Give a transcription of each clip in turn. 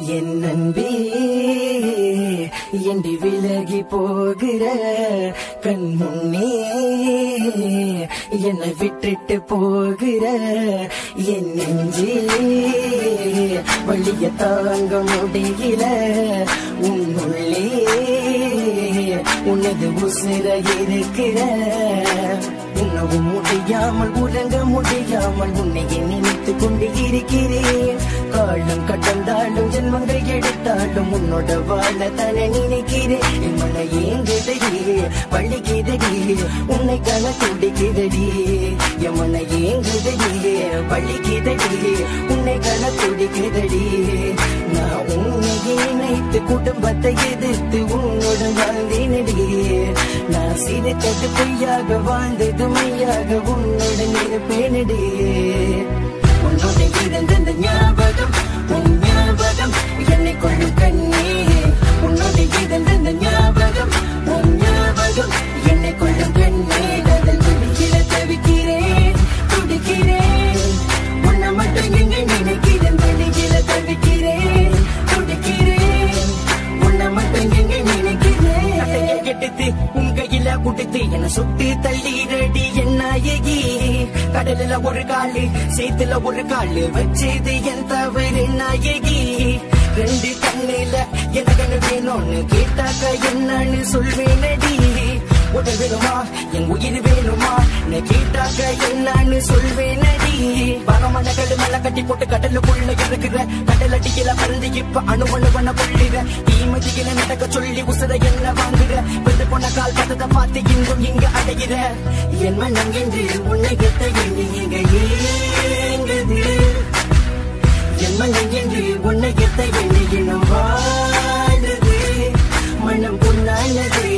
என் அன்பே எண்டி விலகி போகிற கண் முன்னே என்னை விட்டுட்டு போகிற என் நெஞ்சே வழிய தாங்க முடியல உன்னுள்ளே உனது உசிர இருக்கிற உணவும் முடியாமல் உறங்க முடியாமல் உன்னை நினைத்துக் கொண்டு இருக்கிறேன். காலம் கடந்தாலும் ஜென்மங்கள் எடுத்தாலும் உன்னோட வாழ தானே நினைக்கிறேன். என் மன ஏங்குதடி வலிக்குதடி உன்னை காண துடிக்குதடி. என் மன ஏங்குதடி வலிக்குதடி உன்னை காண துடிக்குதடி. நான் உன்னை நினைத்து குடும்பத்தை எதிர்த்து உன்னுடன் வாழ்ந்தேனடி. நான் சிரித்தது பொய்யாக வாழ்ந்தது மையாக உன்னுடன் இருப்பேனடி. உன்னோட இருந்த ஞாபகம் உன் ஞாபகம் என்னை கொள்ளும் கண்ணே. உன்னோட இருந்த ஞாபகம் உன் ஞாபகம் என்னை கொள்ளும் கண்ணே. காதல் துடிக்கிற தவிக்கிறேன் துடிக்கிறேன் உன்னை மட்டும் எங்க நினைக்கிறேன். துடிக்கிற தவிக்கிறேன் துடிக்கிறேன் உன்னை மட்டும் எங்க நினைக்கிறேன். கெடுத்து உன் கையில குடுத்து என்ன சுட்டு தள்ளிரடி என் நாயகி. கடலில ஒரு காலு சேத்துல ஒரு காலு வச்சது என் தவறு நாயகி. ரெண்டு கண்ணில எனக்கு வேணும்னு கேட்டாக்க என்னன்னு சொல்வேனடி. உடல் வேணுமா என் உயிர் வேணுமா கேட்டாக்க என்னன்னு சொல்வேனடி. பகமான கடு மலை கட்டி போட்டு கடலுக்குள்ள இருக்கிற கடல் அடியில பறந்து இப்ப அணுவணுவன கொள்ளுற. தீமதியில நடக்க சொல்லி உசர என்ன வாங்குற. வெந்து போன கால் பதத்தை பார்த்து இங்கும் இங்க அடைகிற. என் மனம் என்று உன்னை கெட்ட எண்ணி இங்க ஏங்குது. என் மனம் என்று உன்னை கெட்ட எண்ணி இன்னும் வாழுது. மனம் பொன்னானது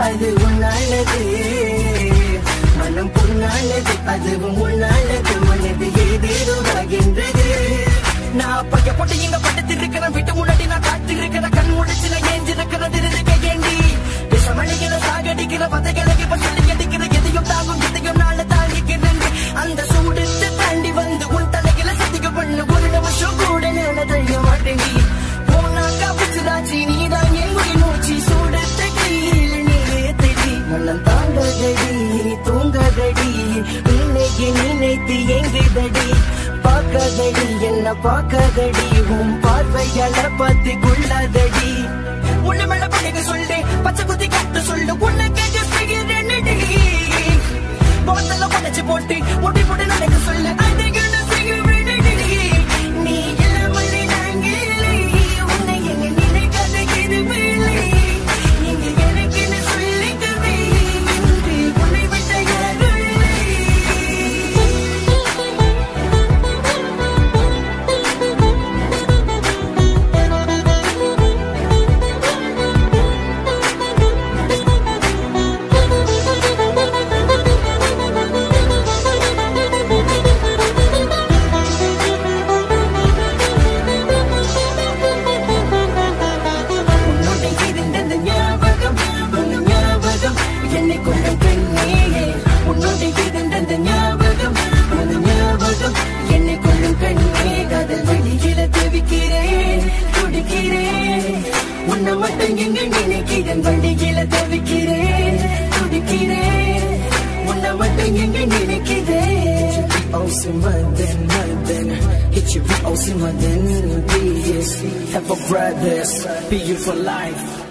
அது உன்னானது. மனம் பொன்னானது அதுவும் உன்னானது. மனது ஏதேதுவாகின்றது. நான் பைய போட்டு இங்க படுத்து இருக்கிறேன். வீட்டு முன்னாடி நான் காத்து இருக்கிற கண் முடிச்சு நான் ஏஞ்சிருக்கிறது இருக்க ஏண்டி. விஷமணிக்கிற சாகடிக்கிற பதைகளுக்கு இப்ப சொல்லி அடிக்கிற எதையும் தாங்கும் எதையும் நாள தாங்கிக்கிறேன். அந்த சூடுத்து தாண்டி வந்து உன் தலையில சதிக்க பண்ணு ஒரு நிமிஷம் கூட நான் தெரிய மாட்டேன். போனாக்கா புச்சுதாச்சி நீதான் என் உயிர் மூச்சு. சூடுத்த கையில் நீயே தெரி மனம் தாங்கதடி தூங்கதடி இன்னைக்கு நினைத்து எங்குதடி. பார்க்கதடி என்ன பார்க்கதடி உன் பார்வையால பார்த்து கொள்ளாதடி. உன்னை மேல பண்ணிக்க சொல்லு பச்சை குத்தி கட்டு சொல்லு உன்னை கேட்க செய்கிறேன்டி. போத்தல உடச்சு போட்டு முடி போட்டு நடக்க சொல்லு அதுக்கு நான் செய்கிறேன்டி. நீ இல்லாமலே நாங்க உன்னை எங்க நினைக்காத இருவேலை. நீங்க எனக்கு என்ன சொல்லிக்கவே என்று உன்னை விட்ட யாரும் hit you, be awesome, then be yes. Have a brothers, be you for life.